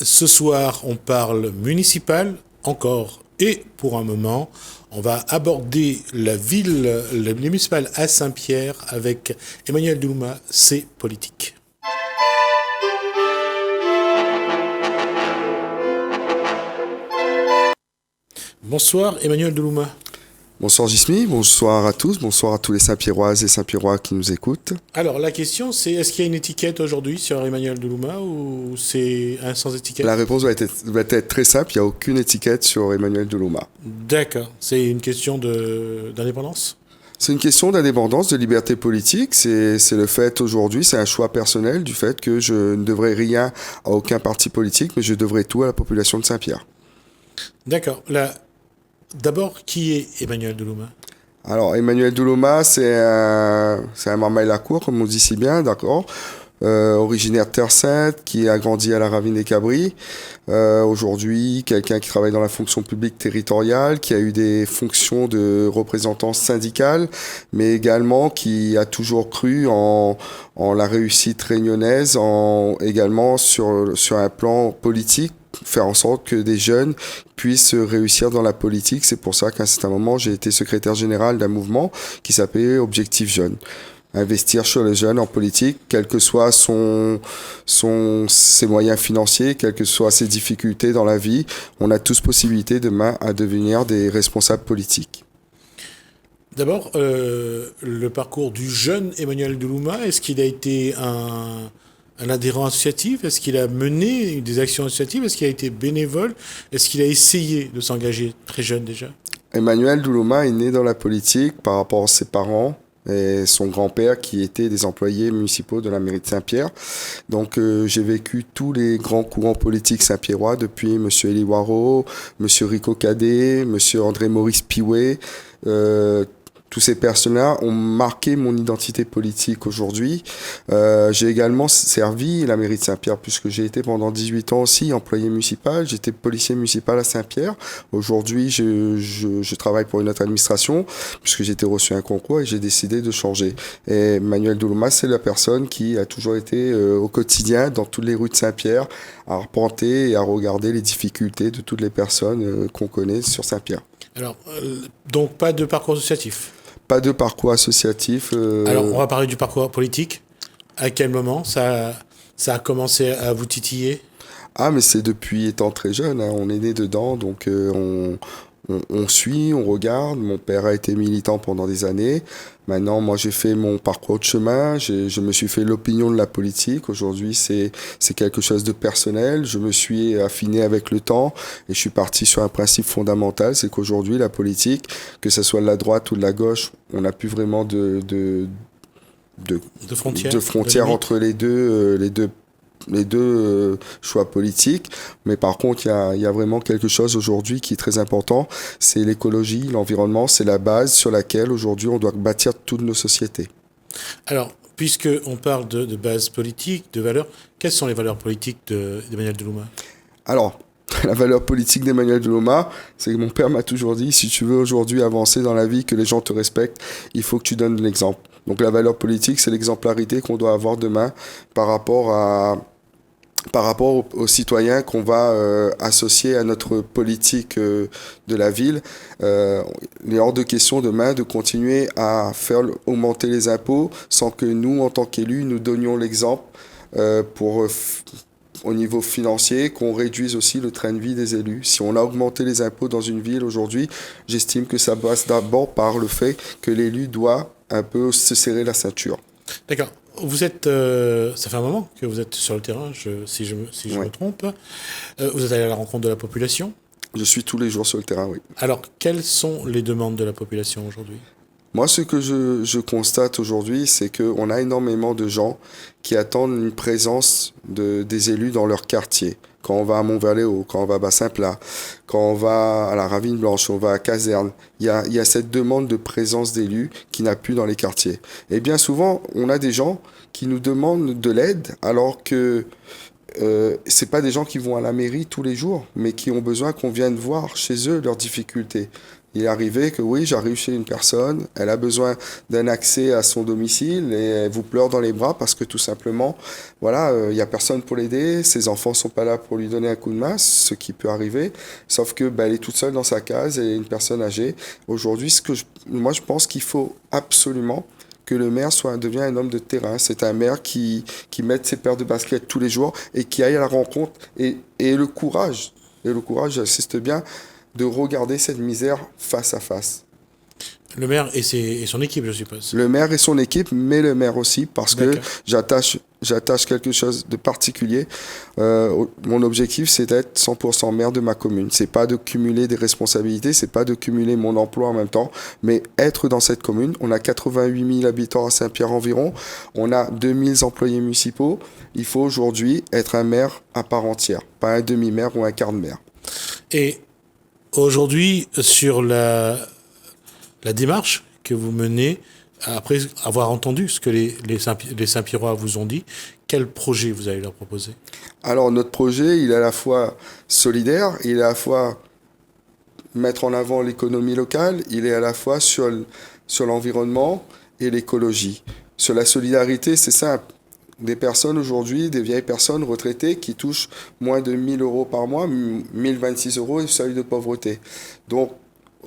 Ce soir, on parle municipal encore et pour un moment, on va aborder la ville, le municipal à Saint-Pierre avec Emmanuel Doulouma, c'est politique. Bonsoir Emmanuel Doulouma. Bonsoir Jismi, bonsoir à tous les Saint-Pierroises et Saint-Pierrois qui nous écoutent. Alors la question c'est, est-ce qu'il y a une étiquette aujourd'hui sur Emmanuel Doulouma ou c'est un sans étiquette? La réponse va être très simple, il n'y a aucune étiquette sur Emmanuel Doulouma. D'accord, c'est une question d'indépendance? C'est une question d'indépendance, de liberté politique, c'est le fait aujourd'hui, c'est un choix personnel du fait que je ne devrais rien à aucun parti politique, mais je devrais tout à la population de Saint-Pierre. D'accord, là, d'abord, qui est Emmanuel Doulouma? Alors Emmanuel Doulouma, c'est un marmaille-la-cour, comme on dit si bien, d'accord. Originaire de Terre Sainte, qui a grandi à la Ravine des Cabris. Aujourd'hui, quelqu'un qui travaille dans la fonction publique territoriale, qui a eu des fonctions de représentant syndical, mais également qui a toujours cru en la réussite réunionnaise, également sur un plan politique, faire en sorte que des jeunes puissent réussir dans la politique. C'est pour ça qu'à un certain moment, j'ai été secrétaire général d'un mouvement qui s'appelait Objectif Jeunes. Investir sur les jeunes en politique, quels que soient ses moyens financiers, quelles que soient ses difficultés dans la vie, on a tous possibilité demain à devenir des responsables politiques. D'abord, le parcours du jeune Emmanuel Doulouma, est-ce qu'il a été un adhérent associatif? Est-ce qu'il a mené des actions associatives? Est-ce qu'il a été bénévole? Est-ce qu'il a essayé de s'engager très jeune déjà? Emmanuel Doulouma est né dans la politique par rapport à ses parents et son grand-père qui était des employés municipaux de la mairie de Saint-Pierre. Donc j'ai vécu tous les grands courants politiques saint-pierrois depuis M. Élie Waro, M. Rico Cadet, M. André-Maurice Piouet. Tous ces personnes-là ont marqué mon identité politique aujourd'hui. J'ai également servi la mairie de Saint-Pierre puisque j'ai été pendant 18 ans aussi employé municipal. J'étais policier municipal à Saint-Pierre. Aujourd'hui, je travaille pour une autre administration puisque j'ai été reçu un concours et j'ai décidé de changer. Et Emmanuel Doulouma, c'est la personne qui a toujours été au quotidien dans toutes les rues de Saint-Pierre à arpenter et à regarder les difficultés de toutes les personnes qu'on connaît sur Saint-Pierre. Alors, donc pas de parcours associatif? Pas de parcours associatif. Alors, on va parler du parcours politique. À quel moment ça a commencé à vous titiller? Ah, mais c'est depuis étant très jeune, hein. On est né dedans, donc on suit, on regarde. Mon père a été militant pendant des années. Maintenant, moi, j'ai fait mon parcours de chemin. Je me suis fait l'opinion de la politique. Aujourd'hui, c'est quelque chose de personnel. Je me suis affiné avec le temps et je suis parti sur un principe fondamental. C'est qu'aujourd'hui, la politique, que ce soit de la droite ou de la gauche, on n'a plus vraiment de frontières entre les deux choix politiques. Mais par contre, il y a vraiment quelque chose aujourd'hui qui est très important. C'est l'écologie, l'environnement, c'est la base sur laquelle aujourd'hui on doit bâtir toutes nos sociétés. Alors, puisqu'on parle de base politique, de valeurs, quelles sont les valeurs politiques d'Emmanuel Doulouma? Alors, la valeur politique d'Emmanuel Doulouma, c'est que mon père m'a toujours dit, si tu veux aujourd'hui avancer dans la vie, que les gens te respectent, il faut que tu donnes l'exemple. Donc la valeur politique, c'est l'exemplarité qu'on doit avoir demain par rapport aux citoyens qu'on va associer à notre politique de la ville. Il est hors de question demain de continuer à faire augmenter les impôts sans que nous, en tant qu'élus, nous donnions l'exemple au niveau financier, qu'on réduise aussi le train de vie des élus. Si on a augmenté les impôts dans une ville aujourd'hui, j'estime que ça passe d'abord par le fait que l'élu doit un peu se serrer la ceinture. D'accord. Vous êtes, ça fait un moment que vous êtes sur le terrain, si je me trompe. Vous êtes allé à la rencontre de la population? Je suis tous les jours sur le terrain, oui. Alors, quelles sont les demandes de la population aujourd'hui? Moi, ce que je constate aujourd'hui, c'est qu'on a énormément de gens qui attendent une présence des élus dans leur quartier. Quand on va à Montverléo, quand on va à Bassin-Plat, quand on va à la Ravine Blanche, on va à Caserne, il y a cette demande de présence d'élus qui n'a plus dans les quartiers. Et bien souvent, on a des gens qui nous demandent de l'aide alors que c'est pas des gens qui vont à la mairie tous les jours, mais qui ont besoin qu'on vienne voir chez eux leurs difficultés. Il est arrivé que oui, j'arrive chez une personne, elle a besoin d'un accès à son domicile et elle vous pleure dans les bras parce que tout simplement, voilà, il y a personne pour l'aider, ses enfants sont pas là pour lui donner un coup de main, ce qui peut arriver, sauf que elle est toute seule dans sa case et une personne âgée. Aujourd'hui, moi je pense qu'il faut absolument que le maire devient un homme de terrain. C'est un maire qui mette ses paires de basket tous les jours et qui aille à la rencontre et le courage, j'insiste bien, de regarder cette misère face à face. Le maire et son équipe, je suppose. Le maire et son équipe, mais le maire aussi, parce que D'accord. j'attache quelque chose de particulier. Mon objectif, c'est d'être 100% maire de ma commune. C'est pas de cumuler des responsabilités, c'est pas de cumuler mon emploi en même temps, mais être dans cette commune. On a 88 000 habitants à Saint-Pierre environ. On a 2000 employés municipaux. Il faut aujourd'hui être un maire à part entière, pas un demi-maire ou un quart de maire. Et aujourd'hui, sur la démarche que vous menez, après avoir entendu ce que les Saint-Pierrois vous ont dit, quel projet vous allez leur proposer? Alors notre projet, il est à la fois solidaire, il est à la fois mettre en avant l'économie locale, il est à la fois sur l'environnement et l'écologie. Sur la solidarité, c'est simple. Des personnes aujourd'hui, des vieilles personnes retraitées qui touchent moins de 1000 euros par mois, 1026 euros et seuil de pauvreté. Donc,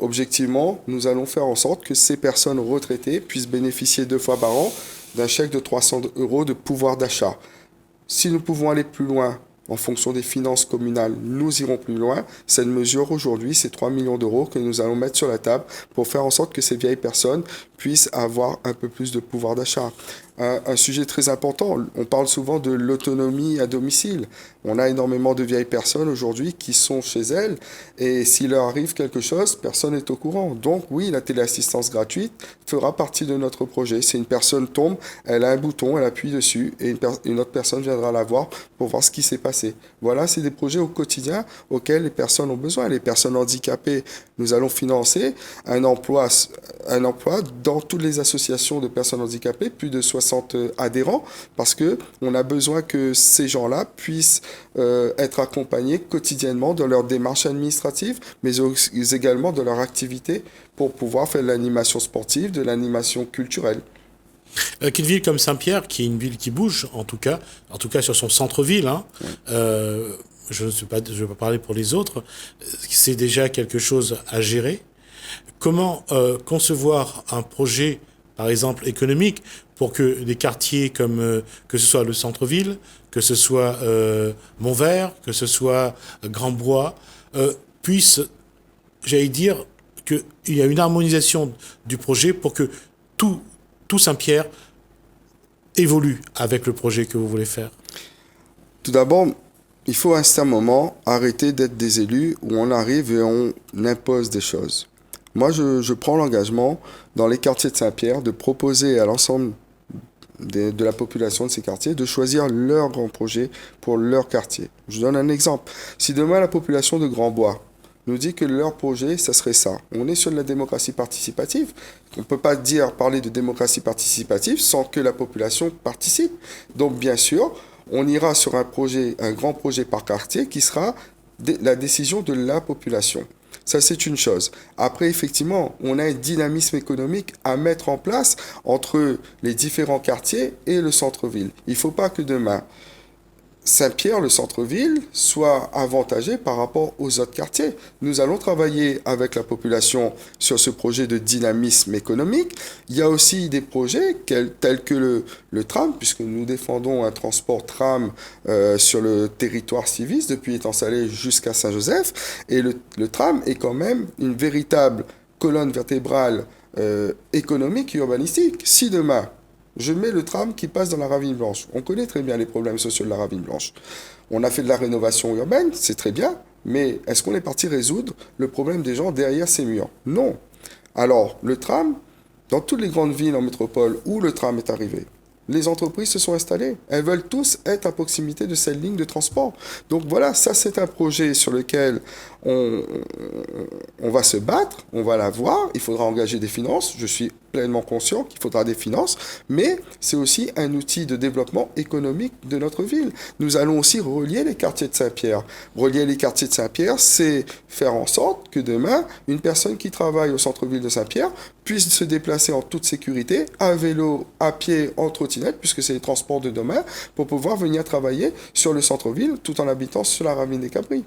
objectivement, nous allons faire en sorte que ces personnes retraitées puissent bénéficier 2 fois par an d'un chèque de 300 euros de pouvoir d'achat. Si nous pouvons aller plus loin, en fonction des finances communales, nous irons plus loin. Cette mesure aujourd'hui, c'est 3 millions d'euros que nous allons mettre sur la table pour faire en sorte que ces vieilles personnes puissent avoir un peu plus de pouvoir d'achat. Un sujet très important, on parle souvent de l'autonomie à domicile. On a énormément de vieilles personnes aujourd'hui qui sont chez elles et s'il leur arrive quelque chose, personne n'est au courant. Donc oui, la téléassistance gratuite fera partie de notre projet. Si une personne tombe, elle a un bouton, elle appuie dessus et une autre personne viendra la voir pour voir ce qui s'est passé. Voilà, c'est des projets au quotidien auxquels les personnes ont besoin. Les personnes handicapées, nous allons financer un emploi dans toutes les associations de personnes handicapées, plus de 60 adhérents, parce que on a besoin que ces gens-là puissent être accompagnés quotidiennement dans leur démarche administrative, mais également dans leur activité pour pouvoir faire de l'animation sportive, de l'animation culturelle. Qu'une ville comme Saint-Pierre, qui est une ville qui bouge, en tout cas sur son centre-ville, hein, je ne vais pas parler pour les autres, c'est déjà quelque chose à gérer. Comment concevoir un projet, par exemple économique, pour que des quartiers comme que ce soit le centre-ville, que ce soit Montvert, que ce soit Grand-Bois, puissent, j'allais dire, qu'il y a une harmonisation du projet pour que tout Saint-Pierre évolue avec le projet que vous voulez faire? Tout d'abord, il faut à un certain moment arrêter d'être des élus où on arrive et on impose des choses. Moi, je prends l'engagement dans les quartiers de Saint-Pierre de proposer à l'ensemble de la population de ces quartiers de choisir leur grand projet pour leur quartier. Je donne un exemple. Si demain la population de Grand-Bois nous dit que leur projet, ça serait ça. On est sur de la démocratie participative. On ne peut pas parler de démocratie participative sans que la population participe. Donc, bien sûr, on ira sur un grand projet par quartier qui sera la décision de la population. Ça, c'est une chose. Après, effectivement, on a un dynamisme économique à mettre en place entre les différents quartiers et le centre-ville. Il ne faut pas que demain, Saint-Pierre, le centre-ville, soit avantagé par rapport aux autres quartiers. Nous allons travailler avec la population sur ce projet de dynamisme économique. Il y a aussi des projets tels que le tram, puisque nous défendons un transport tram sur le territoire civis depuis Étang-Salé jusqu'à Saint-Joseph. Et le tram est quand même une véritable colonne vertébrale économique et urbanistique. Si demain, je mets le tram qui passe dans la Ravine Blanche. On connaît très bien les problèmes sociaux de la Ravine Blanche. On a fait de la rénovation urbaine, c'est très bien, mais est-ce qu'on est parti résoudre le problème des gens derrière ces murs? Non. Alors, le tram, dans toutes les grandes villes en métropole où le tram est arrivé, les entreprises se sont installées. Elles veulent tous être à proximité de cette ligne de transport. Donc voilà, ça c'est un projet sur lequel on, on va se battre, on va l'avoir, il faudra engager des finances, je suis pleinement conscient qu'il faudra des finances, mais c'est aussi un outil de développement économique de notre ville. Nous allons aussi relier les quartiers de Saint-Pierre. Relier les quartiers de Saint-Pierre, c'est faire en sorte que demain, une personne qui travaille au centre-ville de Saint-Pierre puisse se déplacer en toute sécurité, à vélo, à pied, en trottinette, puisque c'est les transports de demain, pour pouvoir venir travailler sur le centre-ville tout en habitant sur la ravine des Capris.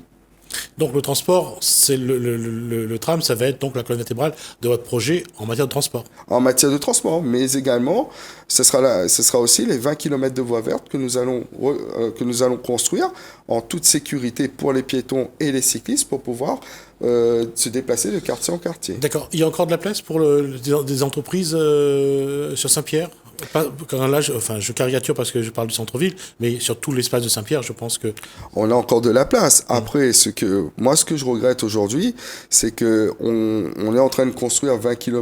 Donc le transport, c'est le tram, ça va être donc la colonne vertébrale de votre projet en matière de transport. En matière de transport, mais également, ce sera aussi les 20 km de voies vertes que nous allons construire en toute sécurité pour les piétons et les cyclistes pour pouvoir se déplacer de quartier en quartier. D'accord. Il y a encore de la place pour des entreprises sur Saint-Pierre? Là, je caricature parce que je parle du centre-ville, mais sur tout l'espace de Saint-Pierre, je pense que... On a encore de la place. Après, ce que je regrette aujourd'hui, c'est que on est en train de construire 20 000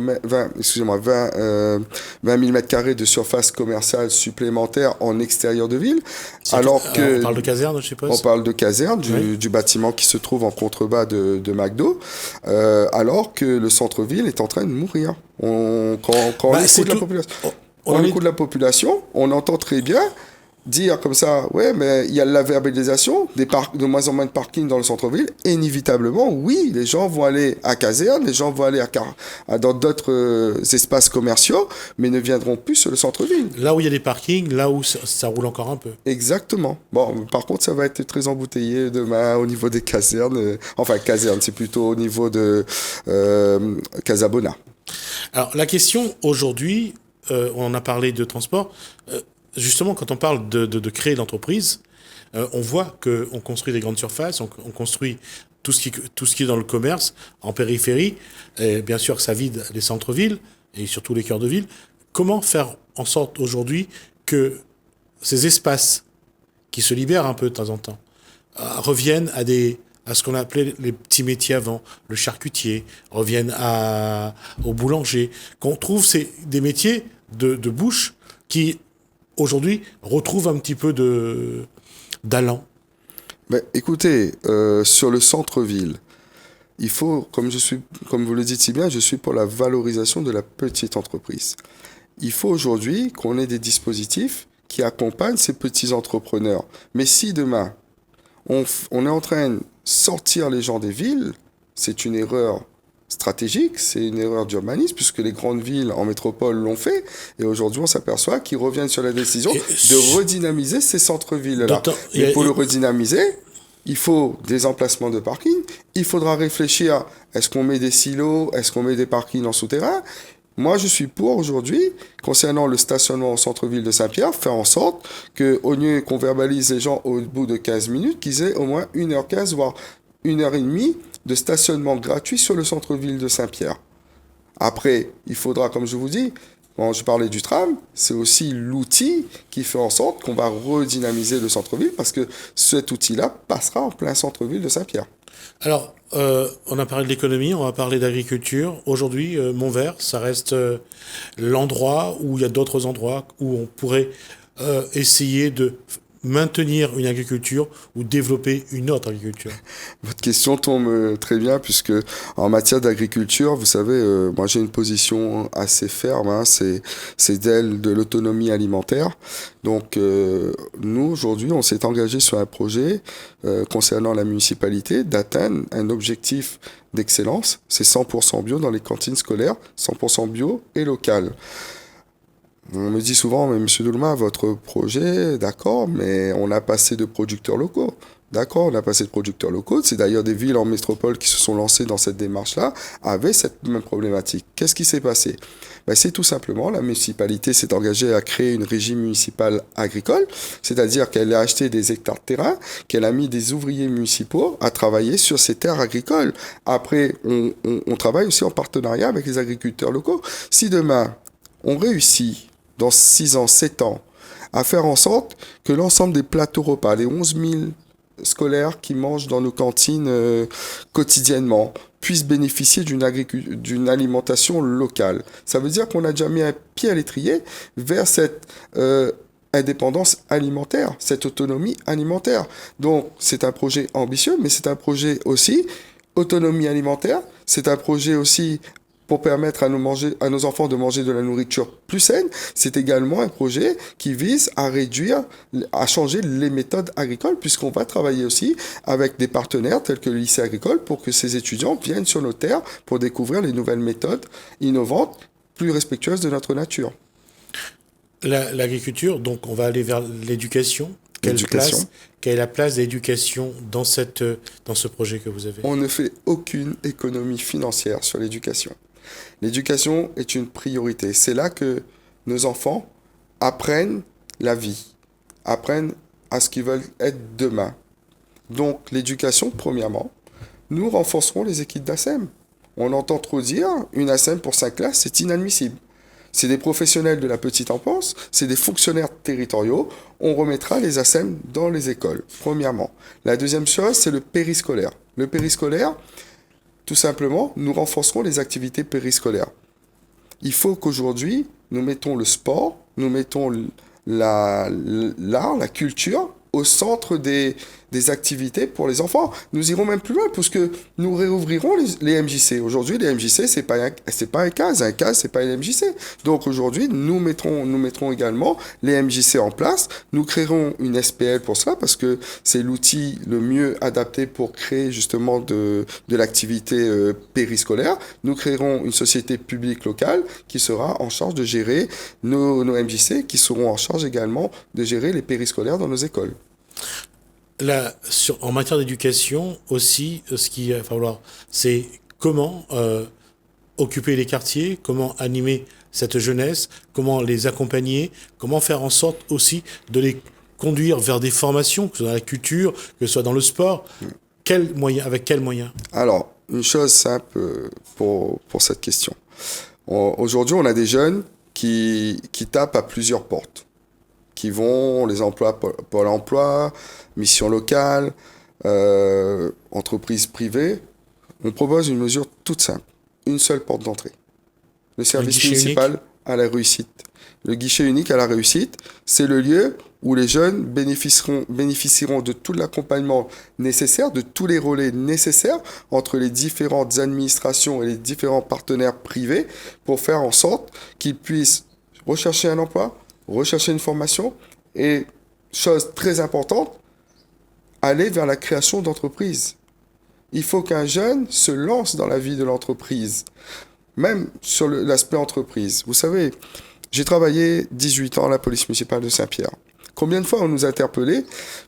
mètres carrés de surface commerciale supplémentaire en extérieur de ville. On parle de caserne, je suppose. On parle de caserne, Oui. du bâtiment qui se trouve en contrebas de McDo, alors que le centre-ville est en train de mourir. Quand on écoute la population... On écoute la population, on entend très bien dire comme ça, ouais, mais il y a la verbalisation, de moins en moins de parking dans le centre-ville, et inévitablement, oui, les gens vont aller à caserne, les gens vont aller dans d'autres espaces commerciaux, mais ne viendront plus sur le centre-ville. Là où il y a des parkings, là où ça roule encore un peu. Exactement. Bon, par contre, ça va être très embouteillé demain au niveau des casernes. Enfin, caserne, c'est plutôt au niveau de Casabona. Alors, la question aujourd'hui, on a parlé de transport. Justement, quand on parle de créer l'entreprise, on voit qu'on construit des grandes surfaces, on construit tout ce qui est dans le commerce, en périphérie. Et bien sûr, ça vide les centres-villes et surtout les cœurs de ville. Comment faire en sorte aujourd'hui que ces espaces qui se libèrent un peu de temps en temps reviennent à ce qu'on appelait les petits métiers avant, le charcutier, reviennent au boulanger, qu'on trouve des métiers de bouche qui, aujourd'hui, retrouvent un petit peu d'allant. Mais écoutez, sur le centre-ville, il faut, comme vous le dites si bien, je suis pour la valorisation de la petite entreprise. Il faut aujourd'hui qu'on ait des dispositifs qui accompagnent ces petits entrepreneurs. Mais si demain, on est en train de sortir les gens des villes, c'est une erreur stratégique, c'est une erreur d'urbanisme, puisque les grandes villes en métropole l'ont fait, et aujourd'hui on s'aperçoit qu'ils reviennent sur la décision de redynamiser ces centres-villes-là. Et pour le redynamiser, il faut des emplacements de parking, il faudra réfléchir, est-ce qu'on met des silos, est-ce qu'on met des parkings en souterrain? Moi, je suis pour aujourd'hui, concernant le stationnement au centre-ville de Saint-Pierre, faire en sorte qu'au lieu qu'on verbalise les gens au bout de 15 minutes, qu'ils aient au moins 1h15, voire 1h30 de stationnement gratuit sur le centre-ville de Saint-Pierre. Après, il faudra, comme je vous dis, quand je parlais du tram, c'est aussi l'outil qui fait en sorte qu'on va redynamiser le centre-ville parce que cet outil-là passera en plein centre-ville de Saint-Pierre. Alors, on a parlé de l'économie, on va parler d'agriculture. Aujourd'hui, Montvert, ça reste l'endroit où il y a d'autres endroits où on pourrait essayer de maintenir une agriculture ou développer une autre agriculture. Votre question tombe très bien puisque en matière d'agriculture, vous savez, moi j'ai une position assez ferme, hein, c'est celle de l'autonomie alimentaire. Donc nous aujourd'hui, on s'est engagé sur un projet concernant la municipalité d'atteindre un objectif d'excellence, c'est 100% bio dans les cantines scolaires, 100% bio et local. On me dit souvent, mais Monsieur Doulma, votre projet, d'accord, mais on a passé de producteurs locaux. D'accord, on a passé de producteurs locaux. C'est d'ailleurs des villes en métropole qui se sont lancées dans cette démarche-là, avaient cette même problématique. Qu'est-ce qui s'est passé? C'est tout simplement, la municipalité s'est engagée à créer une régie municipale agricole, c'est-à-dire qu'elle a acheté des hectares de terrain, qu'elle a mis des ouvriers municipaux à travailler sur ces terres agricoles. Après, on travaille aussi en partenariat avec les agriculteurs locaux. Si demain, on réussit dans 6 ans, 7 ans, à faire en sorte que l'ensemble des plateaux repas, les 11 000 scolaires qui mangent dans nos cantines quotidiennement, puissent bénéficier d'une alimentation locale. Ça veut dire qu'on a déjà mis un pied à l'étrier vers cette indépendance alimentaire, cette autonomie alimentaire. Donc, c'est un projet ambitieux, mais c'est un projet aussi autonomie alimentaire. C'est un projet aussi pour permettre à nos enfants de manger de la nourriture plus saine. C'est également un projet qui vise à à changer les méthodes agricoles, puisqu'on va travailler aussi avec des partenaires tels que le lycée agricole pour que ces étudiants viennent sur nos terres pour découvrir les nouvelles méthodes innovantes, plus respectueuses de notre nature. L'agriculture, donc on va aller vers l'éducation. Quelle est la place de l'éducation dans ce projet que vous avez? On ne fait aucune économie financière sur l'éducation. L'éducation est une priorité. C'est là que nos enfants apprennent la vie, apprennent à ce qu'ils veulent être demain. Donc l'éducation, premièrement, nous renforcerons les équipes d'ASEM. On entend trop dire, une ASEM pour 5 classes, c'est inadmissible. C'est des professionnels de la petite enfance, c'est des fonctionnaires territoriaux. On remettra les ASEM dans les écoles, premièrement. La deuxième chose, c'est le périscolaire. Le périscolaire, tout simplement, nous renforcerons les activités périscolaires. Il faut qu'aujourd'hui, nous mettons le sport, nous mettons l'art, la culture au centre des activités pour les enfants. Nous irons même plus loin, puisque nous réouvrirons les MJC. Aujourd'hui, les MJC, c'est pas un CAS. Un CAS, c'est pas une MJC. Donc aujourd'hui, nous mettrons également les MJC en place. Nous créerons une SPL pour cela, parce que c'est l'outil le mieux adapté pour créer justement de l'activité périscolaire. Nous créerons une société publique locale qui sera en charge de gérer nos MJC, qui seront en charge également de gérer les périscolaires dans nos écoles. Là, en matière d'éducation aussi, ce qu'il va falloir, c'est comment occuper les quartiers, comment animer cette jeunesse, comment les accompagner, comment faire en sorte aussi de les conduire vers des formations, que ce soit dans la culture, que ce soit dans le sport. Avec quels moyens? Alors, une chose simple pour cette question. Aujourd'hui, on a des jeunes qui tapent à plusieurs portes, qui vont, les emplois, Pôle emploi, mission locale, entreprise privée. On propose une mesure toute simple, une seule porte d'entrée. Le service municipal à la réussite. Le guichet unique à la réussite, c'est le lieu où les jeunes bénéficieront de tout l'accompagnement nécessaire, de tous les relais nécessaires entre les différentes administrations et les différents partenaires privés pour faire en sorte qu'ils puissent rechercher un emploi, rechercher une formation et, chose très importante, aller vers la création d'entreprises. Il faut qu'un jeune se lance dans la vie de l'entreprise, même sur l'aspect entreprise. Vous savez, j'ai travaillé 18 ans à la police municipale de Saint-Pierre. Combien de fois on nous a interpellés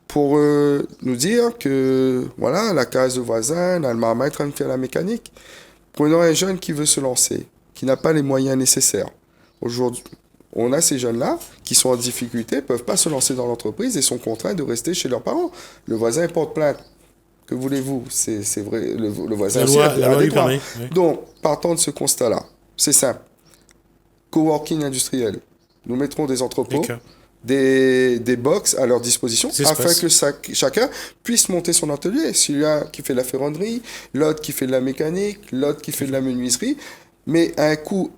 pour nous dire que voilà, la case de voisin, l'Alma est en train de faire la mécanique. Prenons un jeune qui veut se lancer, qui n'a pas les moyens nécessaires. Aujourd'hui, on a ces jeunes-là qui sont en difficulté, ne peuvent pas se lancer dans l'entreprise et sont contraints de rester chez leurs parents. Le voisin porte plainte. Que voulez-vous? C'est vrai, le voisin la loi lui permet. Oui. Donc, partant de ce constat-là, c'est simple. Coworking industriel. Nous mettrons des entrepôts, des box à leur disposition afin que chacun puisse monter son atelier. Celui-là qui fait de la ferronnerie, l'autre qui fait de la mécanique, l'autre qui fait de la menuiserie, mais à un coût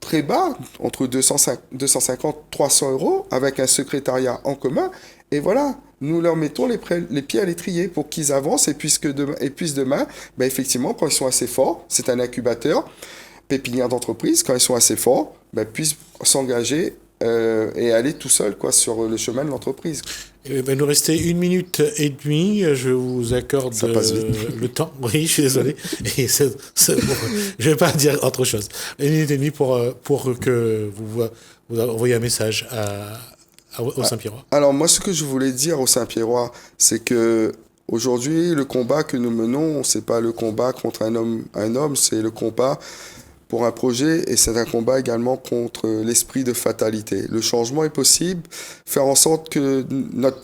très bas, entre 250 300 euros, avec un secrétariat en commun. Et voilà, nous leur mettons les pieds à l'étrier pour qu'ils avancent et puissent demain, effectivement, quand ils sont assez forts, c'est un incubateur, pépinière d'entreprise, quand ils sont assez forts, puissent s'engager et aller tout seul sur le chemin de l'entreprise. Il nous restait 1 minute et demie. Je vous accorde le temps. Oui, je suis désolé. Et bon, je ne vais pas dire autre chose. 1 minute et demie pour que vous envoyiez un message au Saint-Pierrois. Alors moi, ce que je voulais dire au Saint-Pierrois, c'est que aujourd'hui, le combat que nous menons, c'est pas le combat contre un homme, c'est le combat pour un projet, et c'est un combat également contre l'esprit de fatalité. Le changement est possible, faire en sorte que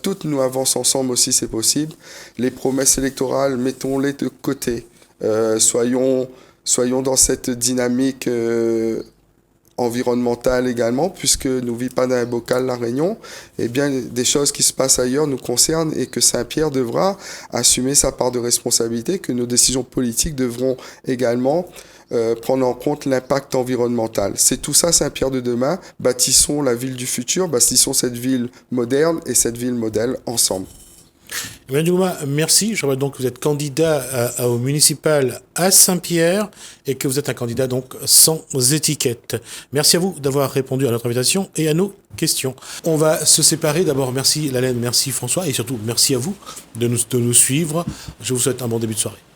toutes nous avancent ensemble aussi, c'est possible. Les promesses électorales, mettons-les de côté. Soyons dans cette dynamique environnementale également, puisque nous ne vivons pas dans un bocal La Réunion, et bien des choses qui se passent ailleurs nous concernent et que Saint-Pierre devra assumer sa part de responsabilité, que nos décisions politiques devront également prendre en compte l'impact environnemental. C'est tout ça Saint-Pierre de demain. Bâtissons la ville du futur, bâtissons cette ville moderne et cette ville modèle ensemble. Emmanuel Doulouma, merci. Je rappelle donc que vous êtes candidat au municipal à Saint-Pierre et que vous êtes un candidat donc sans étiquette. Merci à vous d'avoir répondu à notre invitation et à nos questions. On va se séparer. D'abord, merci Lalaine, merci François et surtout merci à vous de nous suivre. Je vous souhaite un bon début de soirée.